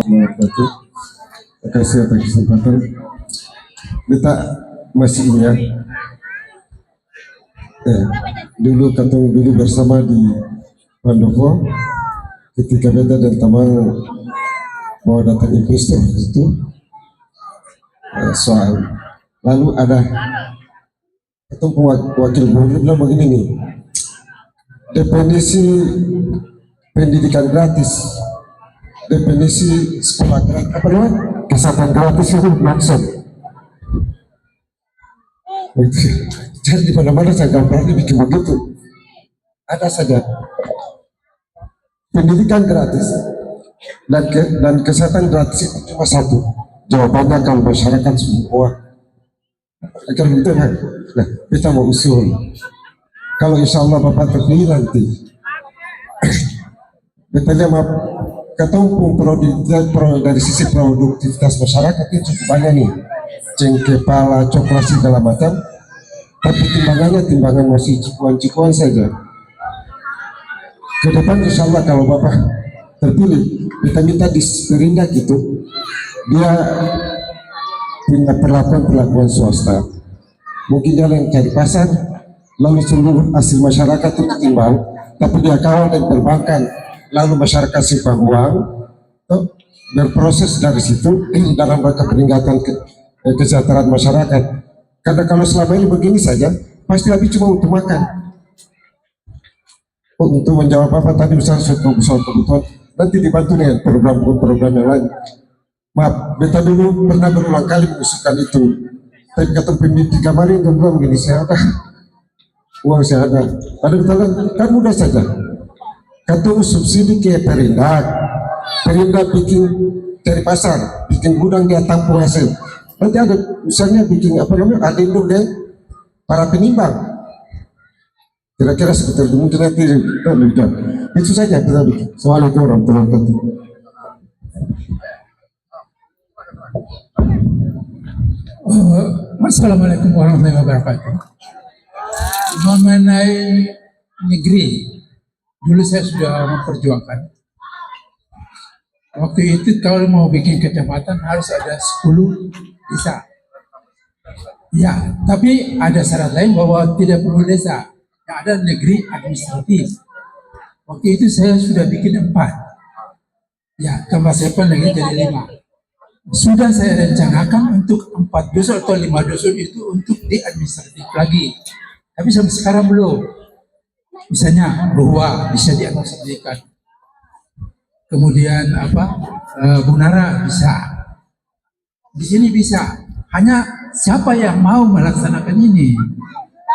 wabarakatuh. Terima kasih atas kesempatan. Kita masih ingat dulu katong dulu bersama di Pandopo ketika beta dan teman mau datang Kristus itu soal lalu ada ketemu wakil gubernur bilang begini nih, definisi pendidikan gratis, definisi sekolah gratis, apa namanya, kesehatan gratis itu maksud. Jadi di mana-mana saya nggak berani bikin begitu. Ada saja pendidikan gratis dan kesehatan gratis itu cuma satu. Jawabannya kalau masyarakat semua akan gitu kan. Nah, kita mau usul. Kalau insya Allah Bapak terpilih nanti, betulnya maaf, ketemu dari sisi produktivitas masyarakat itu cukup banyak nih, cengkepala, coklat segala macam. Tapi timbangan masih cikuan-cikuan saja. Ke depan insya Allah kalau Bapak terpilih, kita minta di Serindak gitu, dia punya perlakuan swasta. Mungkin dia yang cari pasar, lalu seluruh hasil masyarakat itu timbang, tapi dia kawal dan perbankan, lalu masyarakat simpan uang, berproses dari situ dalam rangka peningkatan kesejahteraan masyarakat. Karena kalau selama ini begini saja, pasti habis cuma untuk makan. Untuk menjawab apa tadi misalnya soal kebutuhan, nanti dibantu dengan program-program yang lain. Maaf, beta dulu pernah berulang kali mengusulkan itu. Tapi kata pemimpin kemarin kan bilang begini, saya ada uang, saya ada. Ada kita kan mudah saja. Kata subsidi ke Perindak bikin cari pasar, bikin gudang dia tampung hasil. Nanti ada misalnya bikin apa namanya, adendum deh para penimbang. Kira-kira seperti itu mungkin nanti itu saja kita bikin. Assalamualaikum warahmatullahi wabarakatuh. Assalamualaikum warahmatullahi wabarakatuh. Mengenai negeri, dulu saya sudah memperjuangkan. Waktu itu kalau mau bikin kecamatan harus ada 10 desa. Ya, tapi ada syarat lain bahwa tidak perlu desa, yang ada negeri administratif. Waktu itu saya sudah bikin 4. Ya, tambah 7 lagi jadi 5. Sudah saya rencanakan untuk 4 dusun atau 5 dusun itu untuk di administratif lagi. Tapi sampai sekarang belum. Misalnya Ruwa bisa diadministrasikan. Kemudian Bunara bisa. Di sini bisa. Hanya siapa yang mau melaksanakan ini.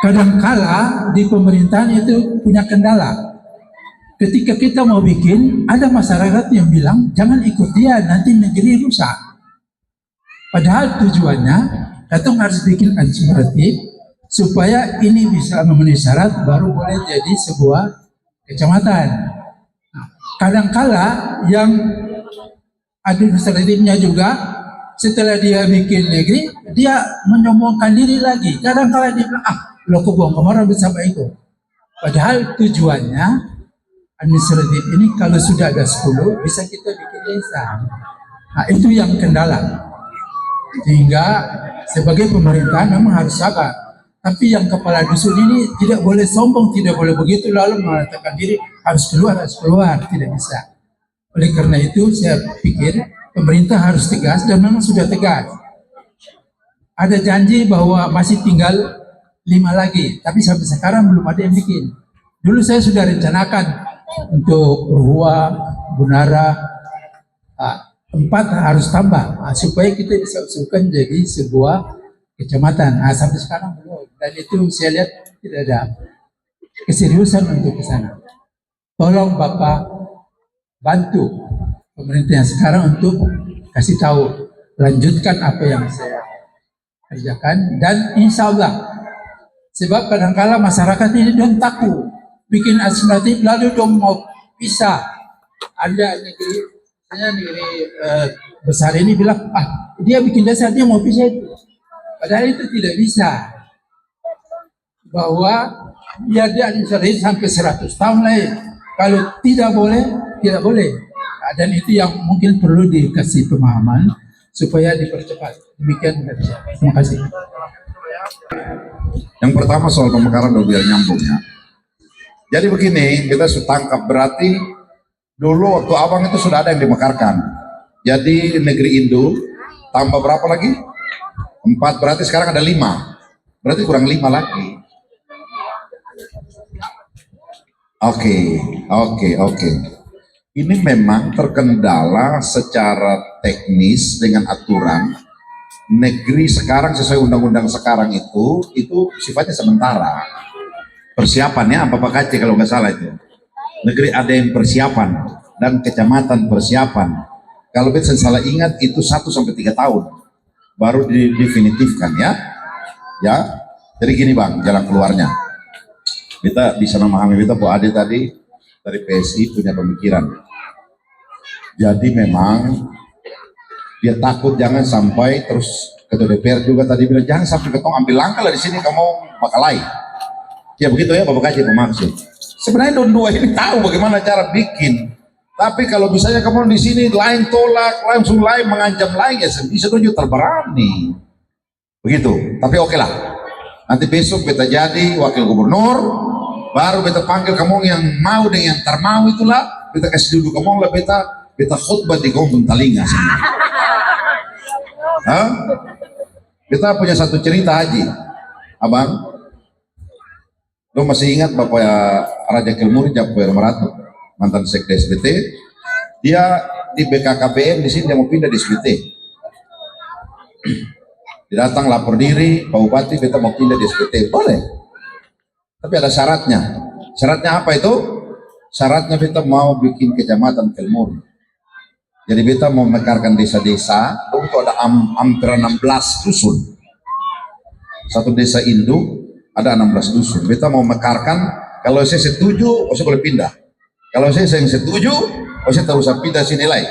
Kadangkala di pemerintahan itu punya kendala. Ketika kita mau bikin, ada masyarakat yang bilang jangan ikut dia, nanti negeri rusak. Padahal tujuannya, katong harus bikin administratif supaya ini bisa memenuhi syarat baru boleh jadi sebuah kecamatan. Nah, kadangkala yang administratifnya juga setelah dia bikin negeri, dia menyombongkan diri lagi. Kadangkala dia bilang, lo kebong kemarin bersama itu. Padahal tujuannya administratif ini kalau sudah ada 10 bisa kita bikin desa. Nah, itu yang kendala. Sehingga sebagai pemerintahan memang harus sabar. Tapi yang kepala dusun ini tidak boleh sombong, tidak boleh begitu lalu mengatakan diri harus keluar, tidak bisa. Oleh karena itu saya pikir pemerintah harus tegas dan memang sudah tegas. Ada janji bahwa masih tinggal 5 lagi, tapi sampai sekarang belum ada yang bikin. Dulu saya sudah rencanakan untuk Ruwa, Bunara, 4 harus tambah supaya kita bisa usulkan jadi sebuah kecamatan. Sampai sekarang belum, dan itu saya lihat tidak ada keseriusan untuk ke sana. Tolong Bapak bantu pemerintah yang sekarang untuk kasih tahu, lanjutkan apa yang saya kerjakan, dan insya Allah, sebab kadang-kala masyarakat ini dong takut bikin administratif lalu dong mau pisah. Ada negeri besar ini bilang, dia bikin desa, dia mau pisah itu. Padahal itu tidak bisa. Bahwa dia administratif sampai 100 tahun lagi. Kalau tidak boleh, tidak boleh. Dan itu yang mungkin perlu dikasih pemahaman supaya dipercepat. Demikian dari saya. Terima kasih. Yang pertama soal pemekaran dulu biar nyambung ya. Jadi begini, kita sudah tangkap berarti dulu waktu abang itu sudah ada yang dimekarkan. Jadi negeri Indo tambah berapa lagi? 4, berarti sekarang ada 5. Berarti kurang 5 lagi. Oke. Ini memang terkendala secara teknis dengan aturan negeri sekarang sesuai undang-undang sekarang itu sifatnya sementara. Persiapannya apa Pak Kaci kalau nggak salah itu. Negeri ada yang persiapan dan kecamatan persiapan. Kalau saya salah ingat itu 1 sampai 3 tahun baru didefinitifkan ya. Ya. Jadi gini Bang, jalan keluarnya. Kita bisa memahami kita Bu Ade tadi dari PSI punya pemikiran. Jadi memang dia takut jangan sampai terus ketua DPR juga tadi bilang jangan sampai ketong ambil langkah lah di sini kamu bakalai. Ya begitu ya Bapak Kaji maksud. Sebenarnya dua ini tahu bagaimana cara bikin. Tapi kalau misalnya kamu di sini lain tolak, langsung lain mengancam lain ya bisa tunjuk terberani. Begitu. Tapi oke lah. Nanti besok beta jadi wakil gubernur, baru beta panggil kamu yang mau dengan yang termau itulah, beta kasih duduk kamu lah beta khutbah di kampung Talinga sana. Hah? Beta punya satu cerita Haji, abang. Lo masih ingat Bapak Raja Kelmuri Japuer Meratu, mantan sekda SBT, dia di BKKBN di sini dia mau pindah di SBT. Dia datang lapor diri, Pak Bupati beta mau pindah di SBT, boleh. Tapi ada syaratnya. Syaratnya apa itu? Syaratnya beta mau bikin kecamatan Kelmuri. Jadi beta mau mekarkan desa-desa, itu ada hampir 16 dusun. Satu desa induk ada 16 dusun. Beta mau mekarkan, kalau saya setuju, saya boleh pindah. Kalau saya yang setuju, saya terus pindah sini lain.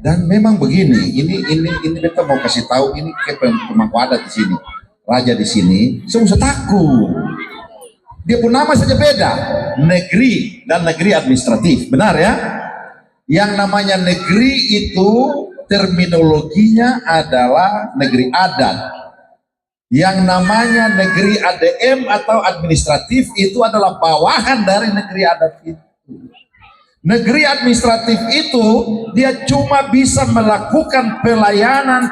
Dan memang begini, ini beta mau kasih tahu ini kayak pemangku adat di sini, raja di sini, saya usah takut. Dia pun nama saja beda, negeri dan negeri administratif, benar ya? Yang namanya negeri itu terminologinya adalah negeri adat. Yang namanya negeri ADM atau administratif itu adalah bawahan dari negeri adat itu. Negeri administratif itu dia cuma bisa melakukan pelayanan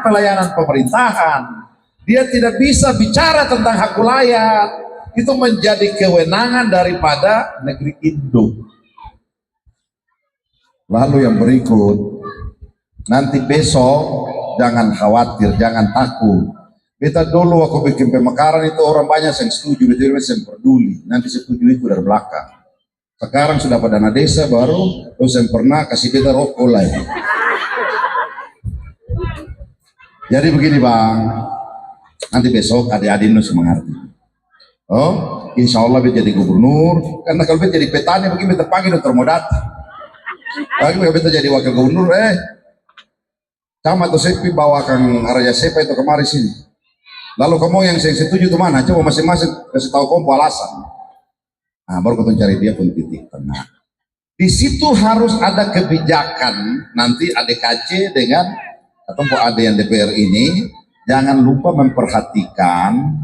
pemerintahan. Dia tidak bisa bicara tentang hak wilayah. Itu menjadi kewenangan daripada negeri induk. Lalu yang berikut, nanti besok jangan khawatir, jangan takut. Beta dulu aku bikin pemekaran itu orang banyak yang setuju, beta yang peduli. Nanti setuju itu dari belakang. Sekarang sudah pada dana desa baru, terus yang pernah kasih beta rokok lah. Jadi begini Bang, nanti besok adik-adik harus mengerti. Oh, insya Allah beta jadi gubernur. Karena kalau beta jadi petani, mungkin beta panggil dokter mau datang. Lagi beta jadi wakil gubernur, Camat atau Sepi bawakan Raja Sepa itu kemari sini. Lalu kamu yang saya setuju itu mana? Coba masing-masing kasih tahu kamu alasan. Nah, baru kita cari dia pun titik tengah. Di situ harus ada kebijakan nanti ADKC dengan atau ada yang DPR ini jangan lupa memperhatikan.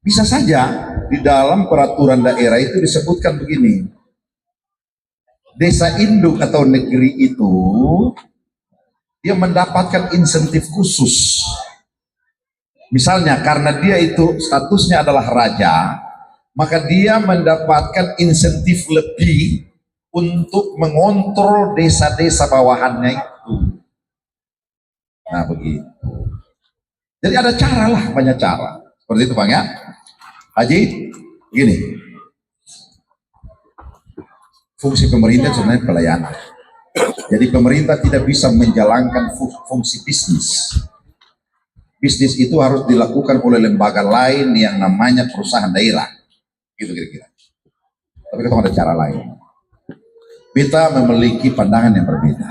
Bisa saja di dalam peraturan daerah itu disebutkan begini. Desa induk atau negeri itu dia mendapatkan insentif khusus. Misalnya karena dia itu statusnya adalah raja, maka dia mendapatkan insentif lebih untuk mengontrol desa-desa bawahannya itu. Nah begitu. Jadi ada cara lah, banyak cara. Seperti itu Bang ya. Haji, gini. Fungsi pemerintah sebenarnya pelayanan. Jadi pemerintah tidak bisa menjalankan fungsi bisnis. Bisnis itu harus dilakukan oleh lembaga lain yang namanya perusahaan daerah. Gitu kira-kira. Tapi kita ada cara lain. Kita memiliki pandangan yang berbeda.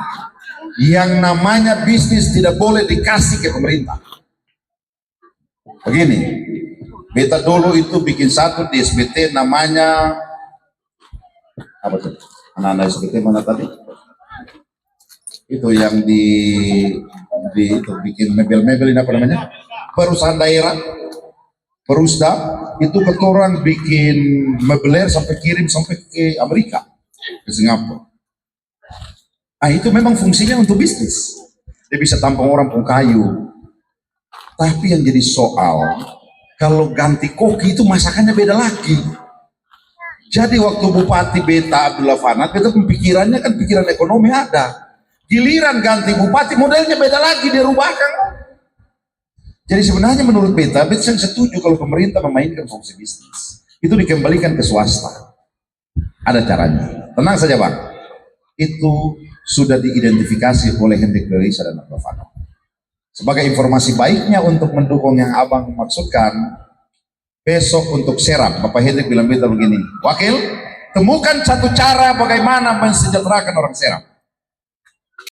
Yang namanya bisnis tidak boleh dikasih ke pemerintah. Begini, beta dulu itu bikin satu di SBT namanya apa tuh? Anak-anak seperti mana tadi? Itu yang itu bikin mebel-mebel ini apa namanya? Perusahaan daerah, Perusda, itu ketorang bikin mebeler sampai kirim sampai ke Amerika, ke Singapura. Nah itu memang fungsinya untuk bisnis. Dia bisa tampung orang pun kayu. Tapi yang jadi soal, kalau ganti koki itu masakannya beda lagi. Jadi waktu Bupati Beta Abdullah Fanat, itu pemikirannya kan pikiran ekonomi ada. Giliran ganti bupati modelnya beda lagi, dia rubahkan. Jadi sebenarnya menurut Beta saya setuju kalau pemerintah memainkan fungsi bisnis. Itu dikembalikan ke swasta. Ada caranya. Tenang saja Bang. Itu sudah diidentifikasi oleh Hendrik Berisa dan Abdullah Fanat. Sebagai informasi baiknya untuk mendukung yang Abang maksudkan, besok untuk Serap, Bapak Hendrik bilang Beta begini, Wakil, temukan satu cara bagaimana mensejahterakan orang Serap.